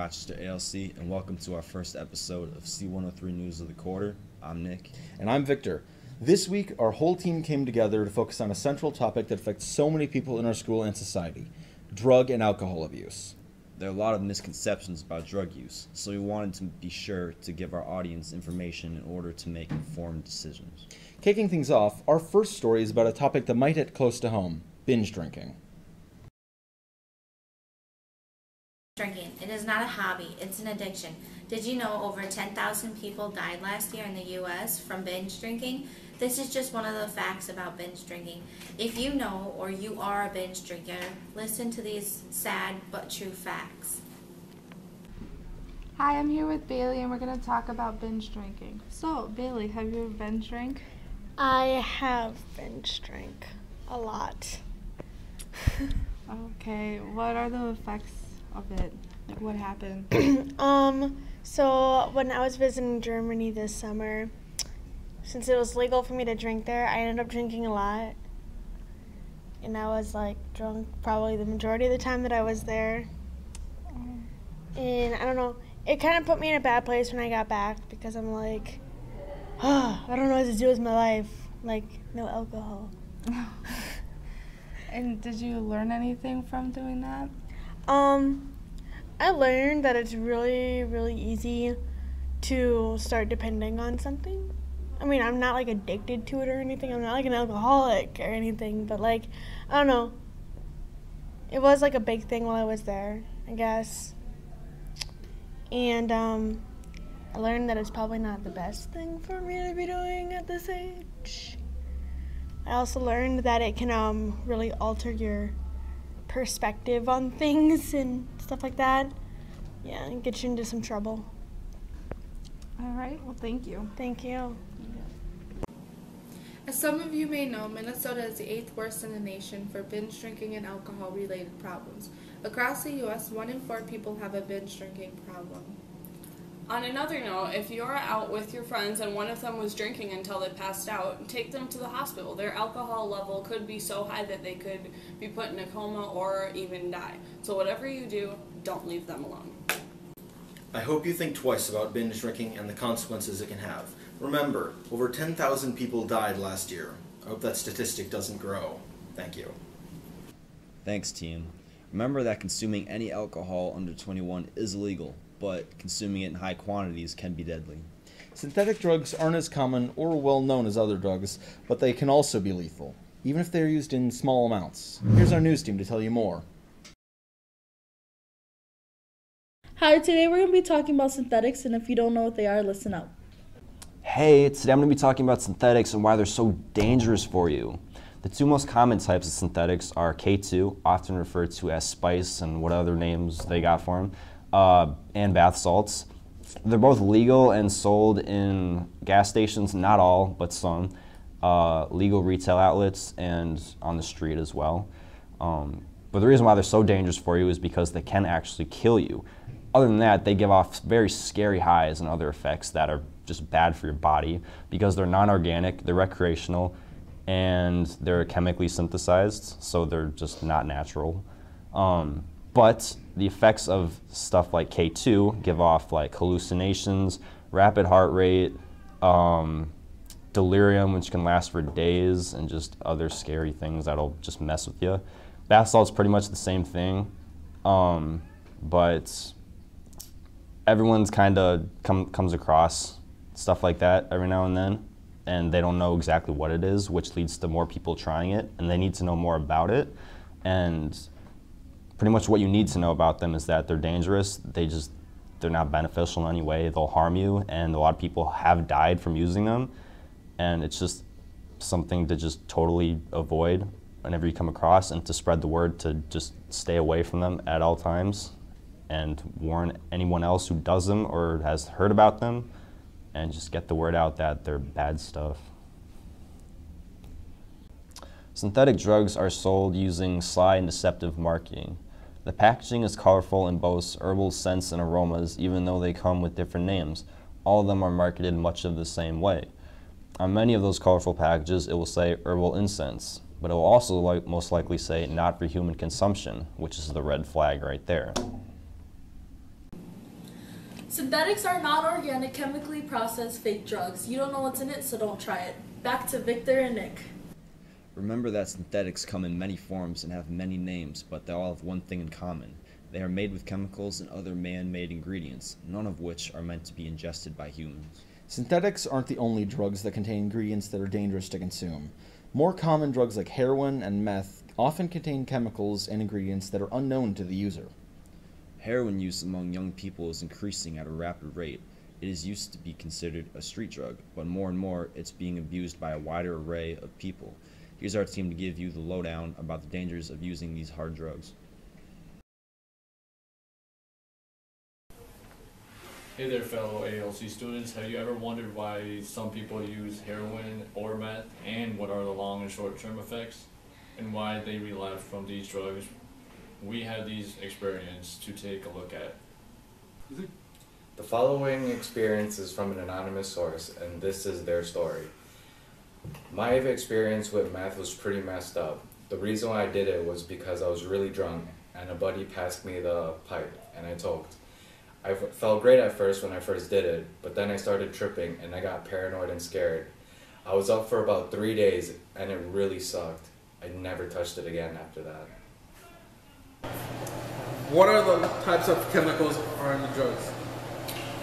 Rochester ALC, and welcome to our first episode of C103 News of the Quarter. I'm Nick. And I'm Victor. This week, our whole team came together to focus on a central topic that affects so many people in our school and society: drug and alcohol abuse. There are a lot of misconceptions about drug use, so we wanted to be sure to give our audience information in order to make informed decisions. Kicking things off, our first story is about a topic that might hit close to home: binge drinking. Drinking. It is not a hobby, it's an addiction. Did you know over 10,000 people died last year in the U.S. from binge drinking? This is just one of the facts about binge drinking. If you know or you are a binge drinker, listen to these sad but true facts. Hi, I'm here with Bailey and we're going to talk about binge drinking. So, Bailey, have you ever binge drank? I have binge drank a lot. Okay, what are the effects of it? Like, what happened? So when I was visiting Germany this summer, since it was legal for me to drink there, I ended up drinking a lot. And I was like drunk probably the majority of the time that I was there. And I don't know, it kind of put me in a bad place when I got back because I'm like, I don't know what to do with my life. Like, no alcohol. And did you learn anything from doing that? I learned that it's really, really easy to start depending on something. I mean, I'm not like addicted to it or anything. I'm not like an alcoholic or anything, but like, I don't know. It was like a big thing while I was there, I guess. And I learned that it's probably not the best thing for me to be doing at this age. I also learned that it can really alter your perspective on things and stuff like that. Yeah, and get you into some trouble. All right, well, thank you. Thank you. As some of you may know, Minnesota is the 8th worst in the nation for binge drinking and alcohol-related problems. Across the U.S., 1 in 4 people have a binge drinking problem. On another note, if you're out with your friends and one of them was drinking until they passed out, take them to the hospital. Their alcohol level could be so high that they could be put in a coma or even die. So whatever you do, don't leave them alone. I hope you think twice about binge drinking and the consequences it can have. Remember, over 10,000 people died last year. I hope that statistic doesn't grow. Thank you. Thanks, team. Remember that consuming any alcohol under 21 is illegal, but consuming it in high quantities can be deadly. Synthetic drugs aren't as common or well known as other drugs, but they can also be lethal, even if they're used in small amounts. Here's our news team to tell you more. Hi, today we're going to be talking about synthetics, and if you don't know what they are, listen up. Hey, today I'm going to be talking about synthetics and why they're so dangerous for you. The 2 most common types of synthetics are K2, often referred to as spice and what other names they got for them, and bath salts. They're both legal and sold in gas stations, not all, but some, legal retail outlets, and on the street as well. But the reason why they're so dangerous for you is because they can actually kill you. Other than that, they give off very scary highs and other effects that are just bad for your body because they're non-organic, they're recreational, and they're chemically synthesized, so they're just not natural. But the effects of stuff like K2 give off like hallucinations, rapid heart rate, delirium, which can last for days, and just other scary things that'll just mess with you. Bath salt's pretty much the same thing, but everyone's kind of comes across stuff like that every now and then, and they don't know exactly what it is, which leads to more people trying it, and they need to know more about it. And pretty much what you need to know about them is that they're dangerous, they're not beneficial in any way, they'll harm you, and a lot of people have died from using them, and it's just something to just totally avoid whenever you come across, and to spread the word to just stay away from them at all times, and warn anyone else who does them or has heard about them, and just get the word out that they're bad stuff. Synthetic drugs are sold using sly and deceptive marketing. The packaging is colorful and boasts herbal scents and aromas, even though they come with different names. All of them are marketed much of the same way. On many of those colorful packages, it will say herbal incense, but it will also most likely say not for human consumption, which is the red flag right there. Synthetics are not organic, chemically processed fake drugs. You don't know what's in it, so don't try it. Back to Victor and Nick. Remember that synthetics come in many forms and have many names, but they all have one thing in common. They are made with chemicals and other man-made ingredients, none of which are meant to be ingested by humans. Synthetics aren't the only drugs that contain ingredients that are dangerous to consume. More common drugs like heroin and meth often contain chemicals and ingredients that are unknown to the user. Heroin use among young people is increasing at a rapid rate. It is used to be considered a street drug, but more and more it's being abused by a wider array of people. Here's our team to give you the lowdown about the dangers of using these hard drugs. Hey there, fellow ALC students. Have you ever wondered why some people use heroin or meth, and what are the long and short-term effects, and why they relapse from these drugs? We have these experiences to take a look at. The following experience is from an anonymous source, and this is their story. My experience with meth was pretty messed up. The reason why I did it was because I was really drunk, and a buddy passed me the pipe, and I toked. I felt great at first when I first did it, but then I started tripping, and I got paranoid and scared. I was up for about 3 days, and it really sucked. I never touched it again after that. What are the types of chemicals are in the drugs?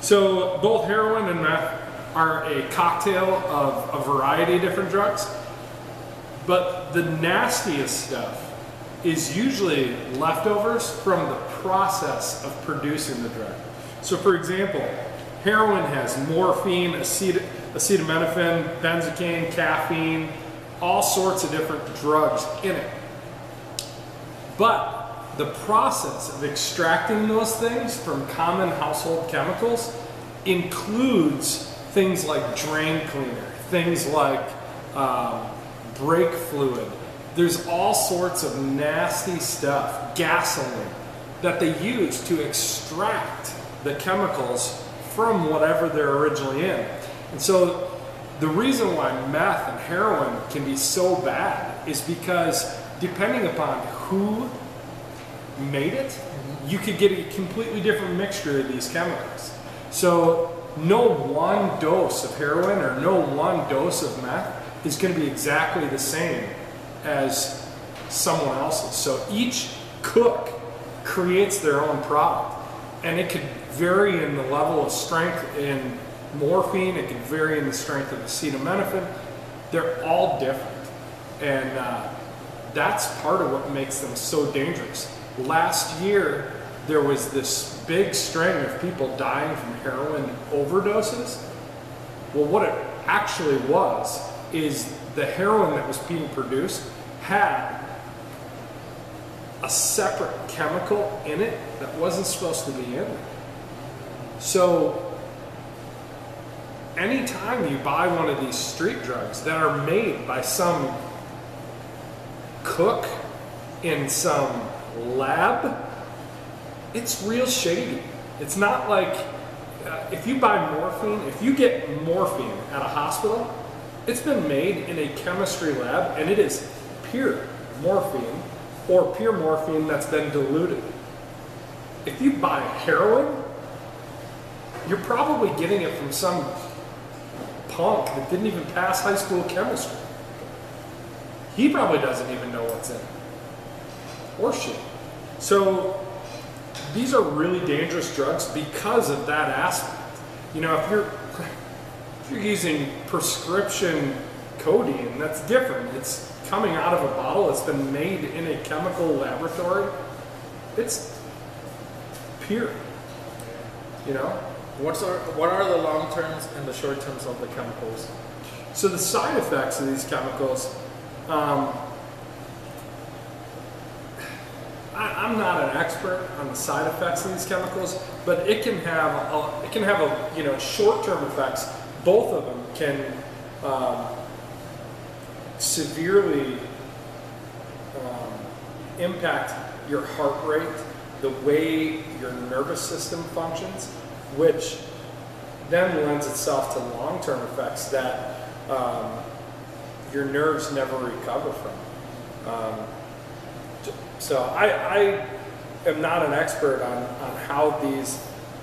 So both heroin and meth are a cocktail of a variety of different drugs, but the nastiest stuff is usually leftovers from the process of producing the drug. So for example, heroin has morphine, acetaminophen, benzocaine, caffeine, all sorts of different drugs in it. But the process of extracting those things from common household chemicals includes things like drain cleaner, things like brake fluid. There's all sorts of nasty stuff, gasoline, that they use to extract the chemicals from whatever they're originally in. And so the reason why meth and heroin can be so bad is because depending upon who made it, you could get a completely different mixture of these chemicals. So no one dose of heroin or no one dose of meth is going to be exactly the same as someone else's. So each cook creates their own product, and it could vary in the level of strength in morphine, it could vary in the strength of acetaminophen. They're all different, and that's part of what makes them so dangerous. Last year, there was this big string of people dying from heroin overdoses. Well, what it actually was is the heroin that was being produced had a separate chemical in it that wasn't supposed to be in it. So anytime you buy one of these street drugs that are made by some cook in some lab, it's real shady. It's not like if you buy morphine, if you get morphine at a hospital, it's been made in a chemistry lab and it is pure morphine or pure morphine that's been diluted. If you buy heroin, you're probably getting it from some punk that didn't even pass high school chemistry. He probably doesn't even know what's in it. Or she. So these are really dangerous drugs because of that aspect. You know, if you're using prescription codeine, that's different. It's coming out of a bottle. It's been made in a chemical laboratory. It's pure. You know? What are the long terms and the short terms of the chemicals? So the side effects of these chemicals, I'm not an expert on the side effects of these chemicals, but it can have a short-term effects. Both of them can severely impact your heart rate, the way your nervous system functions, which then lends itself to long-term effects that your nerves never recover from. So I am not an expert on how these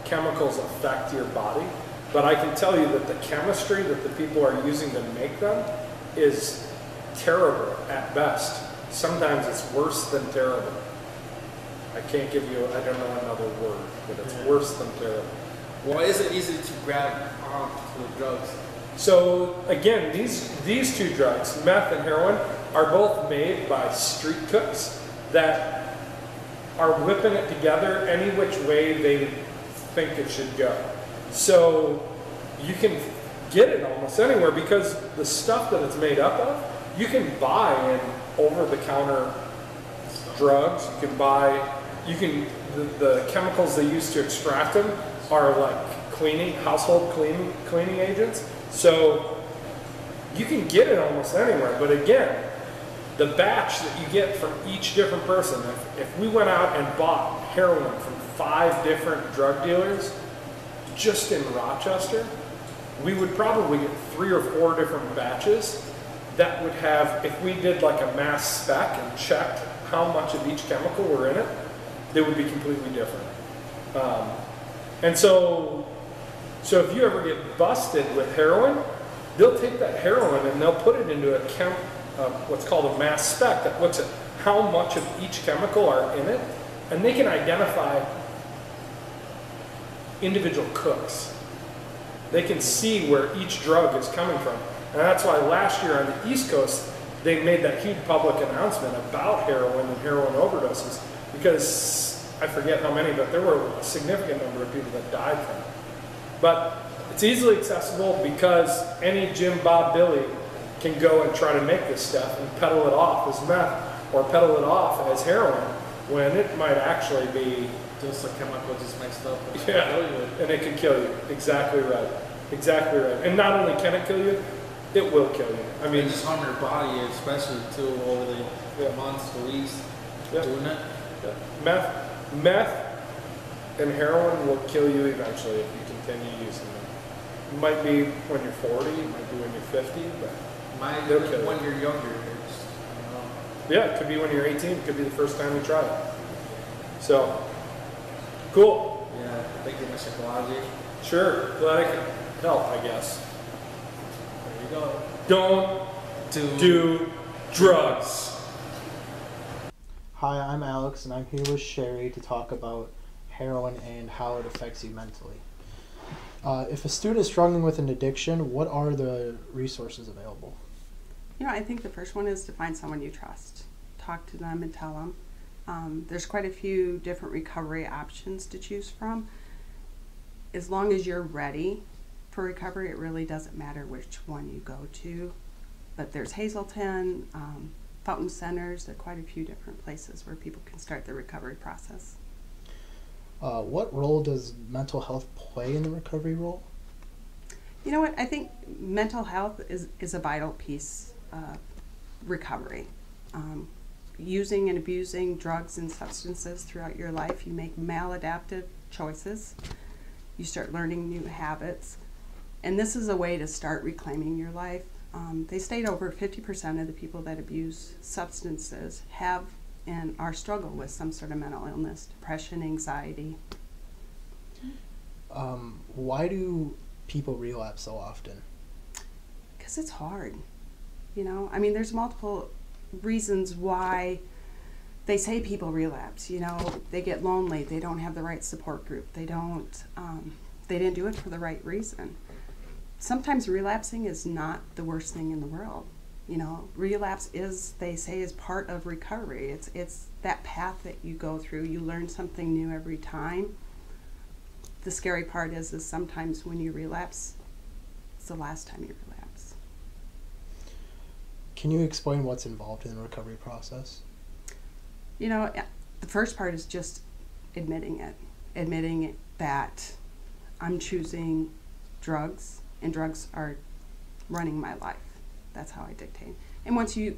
chemicals affect your body, but I can tell you that the chemistry that the people are using to make them is terrible at best. Sometimes it's worse than terrible. I can't give you, I don't know another word, but it's worse than terrible. Why is it easy to grab onto the drugs? So again, these two drugs, meth and heroin, are both made by street cooks that are whipping it together any which way they think it should go. So you can get it almost anywhere because the stuff that it's made up of, you can buy in over-the-counter drugs. You can buy, the chemicals they use to extract them are like household cleaning agents. So you can get it almost anywhere, but again, the batch that you get from each different person, if we went out and bought heroin from 5 different drug dealers just in Rochester, we would probably get 3 or 4 different batches that would have, if we did like a mass spec and checked how much of each chemical were in it, they would be completely different. And so if you ever get busted with heroin, they'll take that heroin and they'll put it into what's called a mass spec that looks at how much of each chemical are in it, and they can identify individual cooks. They can see where each drug is coming from. And that's why last year on the East Coast, they made that huge public announcement about heroin and heroin overdoses, because I forget how many, but there were a significant number of people that died from it. But it's easily accessible because any Jim, Bob, Billy can go and try to make this stuff and peddle it off as meth or peddle it off as heroin when it might actually be just a chemical just mixed up. And it can kill you. Exactly right. Exactly right. And not only can it kill you, it will kill you. I mean, just harm your body, especially too over the months, the weeks doing it. Meth and heroin will kill you eventually if you continue using them. It might be when you're 40, it might be when you're 50, but they'll kill you. When you're younger. Yeah, it could be when you're 18. It could be the first time you try it. So, cool. Yeah, thank you, Mr. Kalaji. Sure, glad I could help, I guess. There you go. Don't do drugs. Hi, I'm Alex, and I'm here with Sherry to talk about heroin and how it affects you mentally. If a student is struggling with an addiction, what are the resources available? You know, I think the first one is to find someone you trust. Talk to them and tell them. There's quite a few different recovery options to choose from. As long as you're ready for recovery, it really doesn't matter which one you go to. But there's Hazelton, Fountain Centers, there are quite a few different places where people can start the recovery process. What role does mental health play in the recovery role? You know what, I think mental health is a vital piece of recovery. Using and abusing drugs and substances throughout your life, you make maladaptive choices. You start learning new habits. And this is a way to start reclaiming your life. They state over 50% of the people that abuse substances have and are struggle with some sort of mental illness, depression, anxiety. Why do people relapse so often? Because it's hard. You know, I mean, there's multiple reasons why they say people relapse. You know, they get lonely, they don't have the right support group, they didn't do it for the right reason. Sometimes relapsing is not the worst thing in the world. You know, relapse is, they say, is part of recovery. It's that path that you go through. You learn something new every time. The scary part is sometimes when you relapse, it's the last time you relapse. Can you explain what's involved in the recovery process? You know, the first part is just admitting it, that I'm choosing drugs and drugs are running my life. That's how I dictate. And once you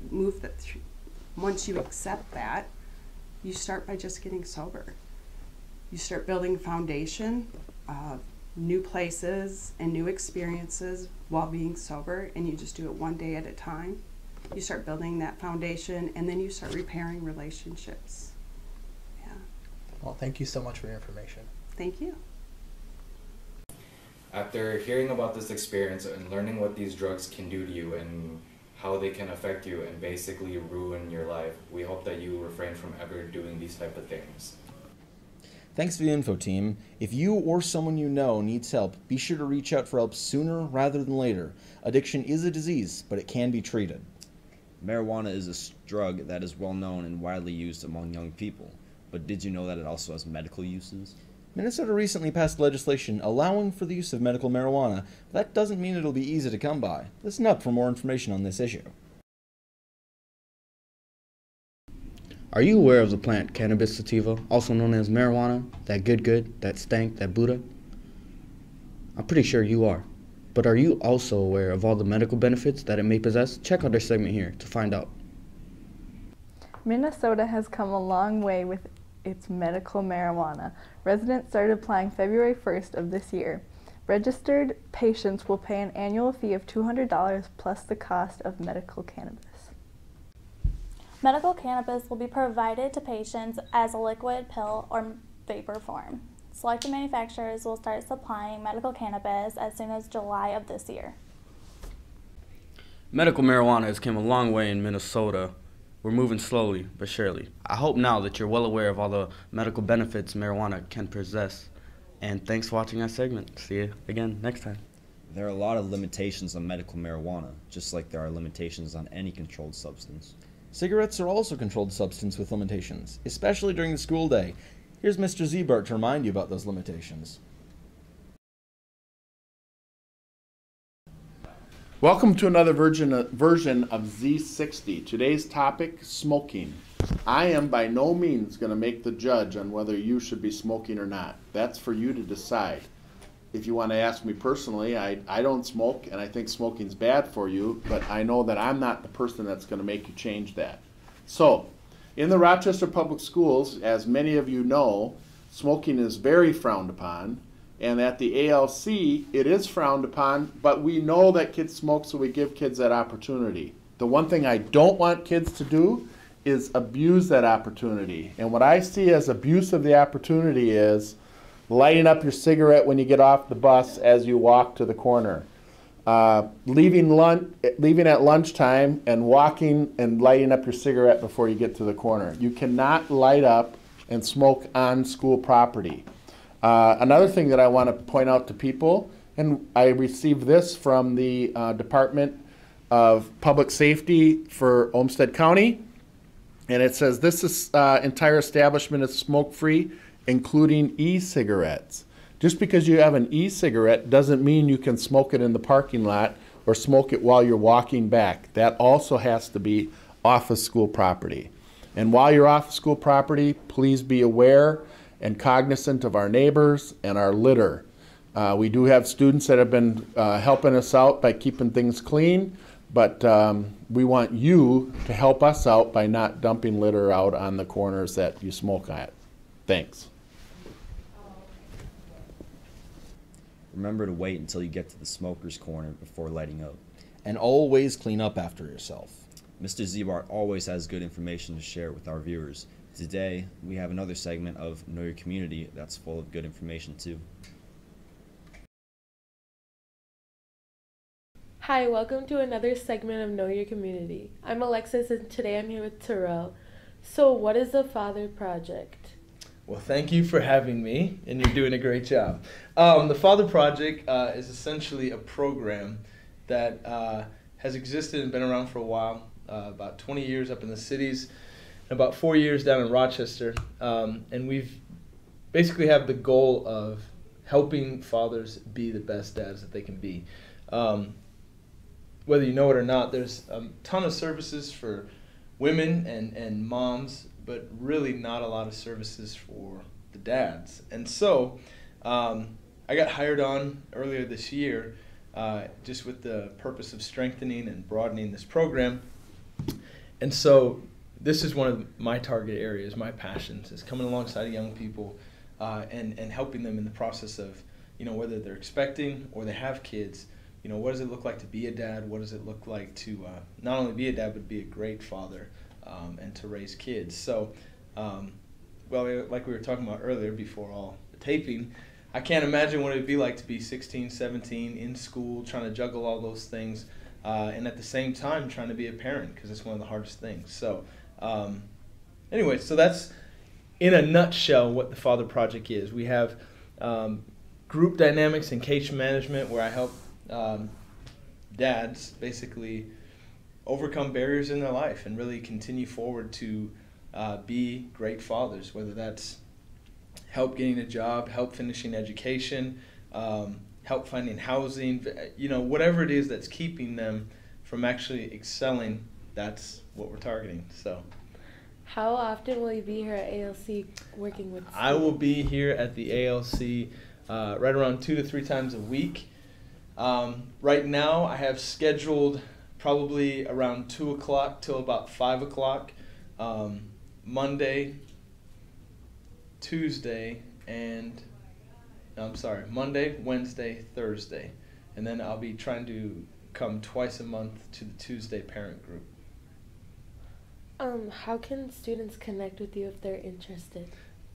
once you accept that, you start by just getting sober. You start building foundation of new places and new experiences while being sober, and you just do it one day at a time. You start building that foundation, and then you start repairing relationships. Yeah. Well, thank you so much for your information. Thank you. After hearing about this experience and learning what these drugs can do to you and how they can affect you and basically ruin your life, we hope that you refrain from ever doing these type of things. Thanks for the info, team. If you or someone you know needs help, be sure to reach out for help sooner rather than later. Addiction is a disease, but it can be treated. Marijuana is a drug that is well known and widely used among young people. But did you know that it also has medical uses? Minnesota recently passed legislation allowing for the use of medical marijuana, but that doesn't mean it'll be easy to come by. Listen up for more information on this issue. Are you aware of the plant cannabis sativa, also known as marijuana, that good, that stank, that Buddha? I'm pretty sure you are. But are you also aware of all the medical benefits that it may possess? Check out our segment here to find out. Minnesota has come a long way with its medical marijuana. Residents started applying February 1st of this year. Registered patients will pay an annual fee of $200 plus the cost of medical cannabis. Medical cannabis will be provided to patients as a liquid, pill, or vapor form. Selected manufacturers will start supplying medical cannabis as soon as July of this year. Medical marijuana has come a long way in Minnesota. We're moving slowly but surely. I hope now that you're well aware of all the medical benefits marijuana can possess. And thanks for watching our segment. See you again next time. There are a lot of limitations on medical marijuana, just like there are limitations on any controlled substance. Cigarettes are also a controlled substance with limitations, especially during the school day. Here's Mr. Zebart to remind you about those limitations. Welcome to another version of Z60. Today's topic, smoking. I am by no means going to make the judge on whether you should be smoking or not. That's for you to decide. If you want to ask me personally, I don't smoke, and I think smoking's bad for you, but I know that I'm not the person that's going to make you change that. So, in the Rochester Public Schools, as many of you know, smoking is very frowned upon, and at the ALC, it is frowned upon, but we know that kids smoke, so we give kids that opportunity. The one thing I don't want kids to do is abuse that opportunity. And what I see as abuse of the opportunity is lighting up your cigarette when you get off the bus as you walk to the corner. Leaving at lunchtime and walking and lighting up your cigarette before you get to the corner. You cannot light up and smoke on school property. Another thing that I want to point out to people, and I received this from the Department of Public Safety for Olmsted County, and it says this entire establishment is smoke-free, including e-cigarettes. Just because you have an e-cigarette doesn't mean you can smoke it in the parking lot or smoke it while you're walking back. That also has to be off of school property. And while you're off of school property, please be aware and cognizant of our neighbors and our litter. We do have students that have been helping us out by keeping things clean, but we want you to help us out by not dumping litter out on the corners that you smoke at. Thanks. Remember to wait until you get to the smoker's corner before lighting up. And always clean up after yourself. Mr. Zebart always has good information to share with our viewers. Today, we have another segment of Know Your Community that's full of good information too. Hi, welcome to another segment of Know Your Community. I'm Alexis and today I'm here with Terrell. So what is the Father Project? Well, thank you for having me, and you're doing a great job. The Father Project is essentially a program that has existed and been around for a while, about 20 years up in the cities, and about 4 years down in Rochester. And we've basically have the goal of helping fathers be the best dads that they can be. Whether you know it or not, there's a ton of services for women and moms, but really not a lot of services for the dads. And so I got hired on earlier this year just with the purpose of strengthening and broadening this program. And so this is one of my target areas, my passions, is coming alongside young people and helping them in the process of, whether they're expecting or they have kids, what does it look like to be a dad? What does it look like to not only be a dad, but be a great father and to raise kids? So, like we were talking about earlier before all the taping, I can't imagine what it would be like to be 16, 17, in school, trying to juggle all those things, and at the same time trying to be a parent, because it's one of the hardest things. So anyway, so that's in a nutshell what the Father Project is. We have group dynamics and case management, where I help dads basically overcome barriers in their life and really continue forward to be great fathers, whether that's help getting a job, help finishing education, help finding housing, whatever it is that's keeping them from actually excelling, that's what we're targeting. So, how often will you be here at ALC working with students? I will be here at the ALC right around 2 to 3 times a week. Right now I have scheduled probably around 2 o'clock till about 5 o'clock, Monday, Monday, Wednesday, Thursday. And then I'll be trying to come twice a month to the Tuesday parent group. How can students connect with you if they're interested?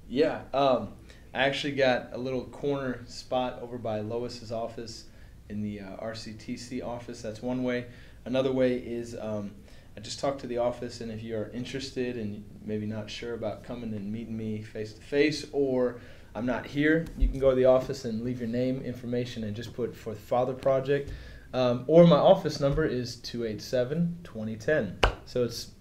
Yeah, I actually got a little corner spot over by Lois's office in the RCTC office. That's one way. Another way is I just talked to the office, and if you're interested and maybe not sure about coming and meeting me face to face, or I'm not here, you can go to the office and leave your name, information, and just put for the Father Project. Or my office number is 287-2010. So it's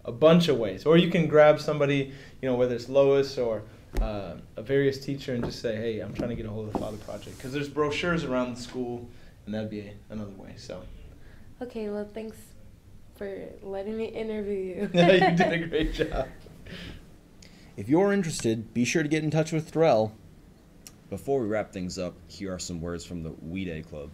a bunch of ways. Or you can grab somebody, whether it's Lois or a various teacher, and just say, hey, I'm trying to get a hold of the Father Project. Because there's brochures around the school, and that'd be another way. So. Okay, well, thanks for letting me interview you. You did a great job. If you're interested, be sure to get in touch with Terrell. Before we wrap things up, here are some words from the We Day Club.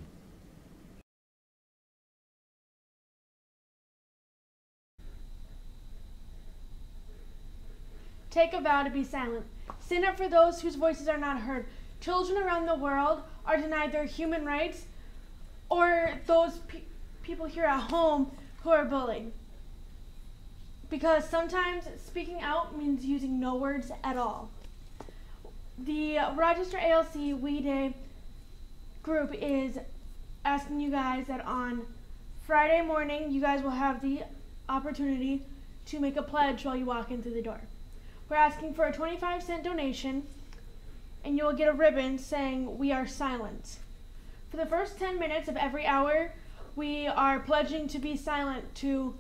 Take a vow to be silent. Stand up for those whose voices are not heard. Children around the world are denied their human rights, or those people here at home who are bullied. Because sometimes speaking out means using no words at all. The Rochester ALC We Day group is asking you guys that on Friday morning, you guys will have the opportunity to make a pledge while you walk in through the door. We're asking for a 25-cent donation, and you will get a ribbon saying, "We are silent." For the first 10 minutes of every hour, we are pledging to be silent, to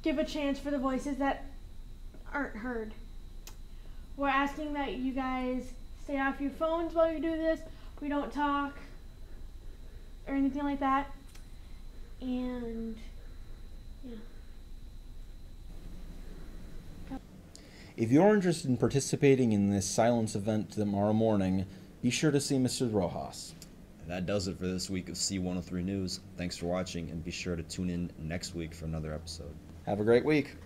give a chance for the voices that aren't heard. We're asking that you guys stay off your phones while you do this. We don't talk or anything like that. And yeah. If you're interested in participating in this silence event tomorrow morning, be sure to see Mr. Rojas. That does it for this week of C103 News. Thanks for watching, and be sure to tune in next week for another episode. Have a great week.